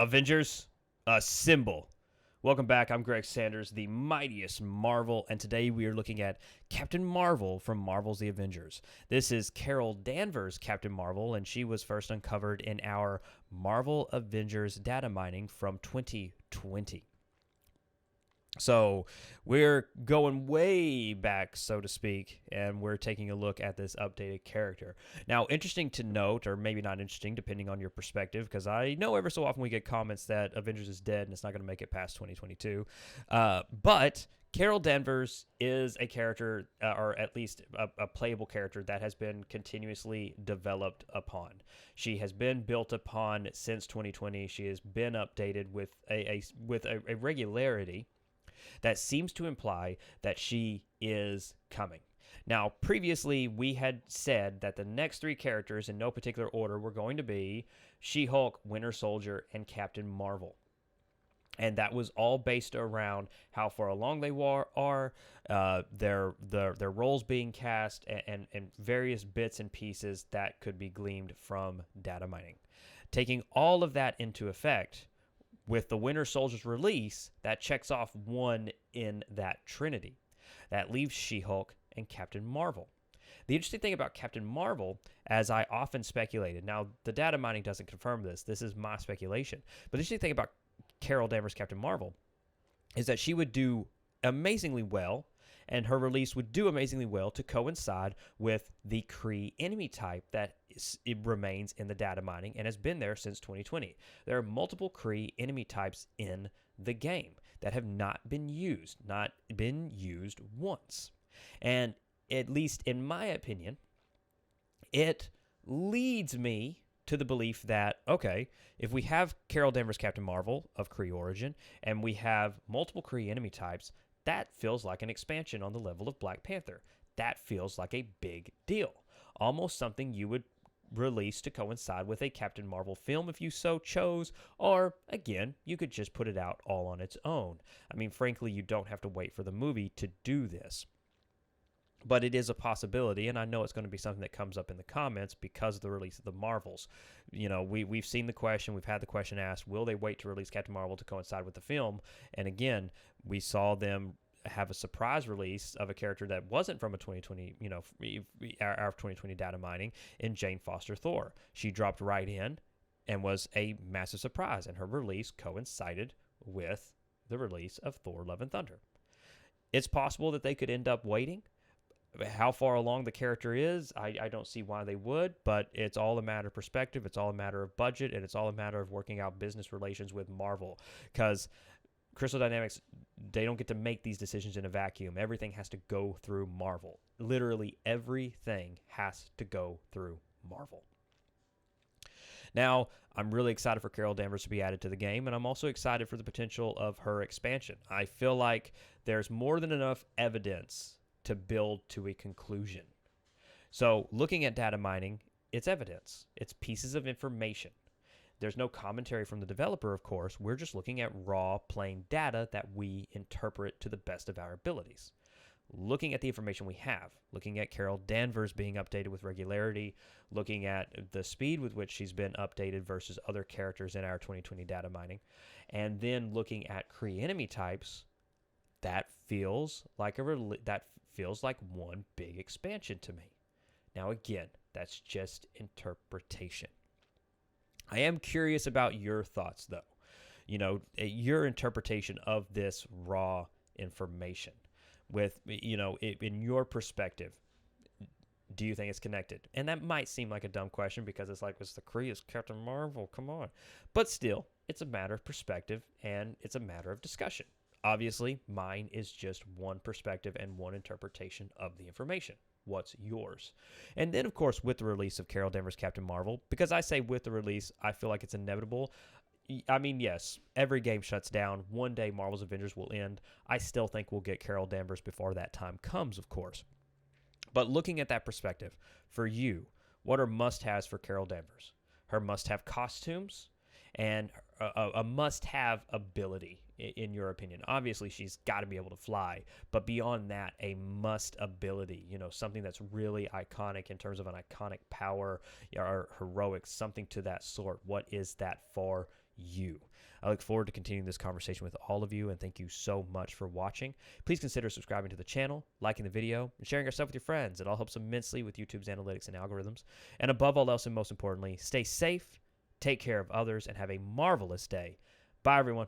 Avengers, Assemble. Welcome back. I'm Greg Sanders, the mightiest Marvel, and today we are looking at Captain Marvel from Marvel's The Avengers. This is Carol Danvers' Captain Marvel, and she was first uncovered in our Marvel Avengers data mining from 2020. So we're going way back, so to speak, and we're taking a look at this updated character. Now, interesting to note, or maybe not interesting, depending on your perspective, because I know ever so often we get comments that Avengers is dead and it's not going to make it past 2022. But Carol Danvers is a character, or at least a playable character that has been continuously developed upon. She has been built upon since 2020. She has been updated with a regularity that seems to imply that she is coming. Now, previously, we had said that the next three characters, in no particular order, were going to be She-Hulk, Winter Soldier, and Captain Marvel. And that was all based around how far along they are, their roles being cast, and various bits and pieces that could be gleaned from data mining. Taking all of that into effect, with the Winter Soldier's release, that checks off one in that trinity. That leaves She-Hulk and Captain Marvel. The interesting thing about Captain Marvel, as I often speculated, now the data mining doesn't confirm this is my speculation, but the interesting thing about Carol Danvers' Captain Marvel is that she would do amazingly well, and her release would do amazingly well to coincide with the Kree enemy type that it remains in the data mining and has been there since 2020. There are multiple Kree enemy types in the game that have not been used once. And at least in my opinion, it leads me to the belief that, okay, if we have Carol Danvers' Captain Marvel of Kree origin, and we have multiple Kree enemy types, that feels like an expansion on the level of Black Panther. That feels like a big deal. Almost something you would release to coincide with a Captain Marvel film if you so chose, or, again, you could just put it out all on its own. I mean, frankly, you don't have to wait for the movie to do this. But it is a possibility, and I know it's going to be something that comes up in the comments because of the release of the Marvels. You know, we've seen the question, we've had the question asked, will they wait to release Captain Marvel to coincide with the film? And again, we saw them have a surprise release of a character that wasn't from a 2020, our 2020 data mining in Jane Foster Thor. She dropped right in and was a massive surprise, and her release coincided with the release of Thor: Love and Thunder. It's possible that they could end up waiting. How far along the character is, I don't see why they would, but it's all a matter of perspective, it's all a matter of budget, and it's all a matter of working out business relations with Marvel. Because Crystal Dynamics, they don't get to make these decisions in a vacuum. Everything has to go through Marvel. Literally everything has to go through Marvel. Now, I'm really excited for Carol Danvers to be added to the game, and I'm also excited for the potential of her expansion. I feel like there's more than enough evidence to build to a conclusion. So looking at data mining, it's evidence. It's pieces of information. There's no commentary from the developer, of course. We're just looking at raw, plain data that we interpret to the best of our abilities. Looking at the information we have, looking at Carol Danvers being updated with regularity, looking at the speed with which she's been updated versus other characters in our 2020 data mining, and then looking at Kree enemy types, that feels like one big expansion to me. Now, again, that's just interpretation. I am curious about your thoughts, though. You know, your interpretation of this raw information. With, in your perspective, do you think it's connected? And that might seem like a dumb question because it's like, it's the Kree, it's Captain Marvel, come on. But still, it's a matter of perspective and it's a matter of discussion. Obviously, mine is just one perspective and one interpretation of the information. What's yours? And then, of course, with the release of Carol Danvers' Captain Marvel, because I say with the release, I feel like it's inevitable. I mean, yes, every game shuts down. One day, Marvel's Avengers will end. I still think we'll get Carol Danvers before that time comes, of course. But looking at that perspective, for you, what are must-haves for Carol Danvers? Her must-have costumes and a must-have ability, in your opinion. Obviously, she's got to be able to fly, but beyond that, a must ability, something that's really iconic in terms of an iconic power or heroic, something to that sort. What is that for you. I look forward to continuing this conversation with all of you, and thank you so much for watching. Please consider subscribing to the channel, liking the video, and sharing our stuff with your friends. It all helps immensely with YouTube's analytics and algorithms. And above all else, and most importantly, stay safe, take care of others, and have a marvelous day. Bye, everyone.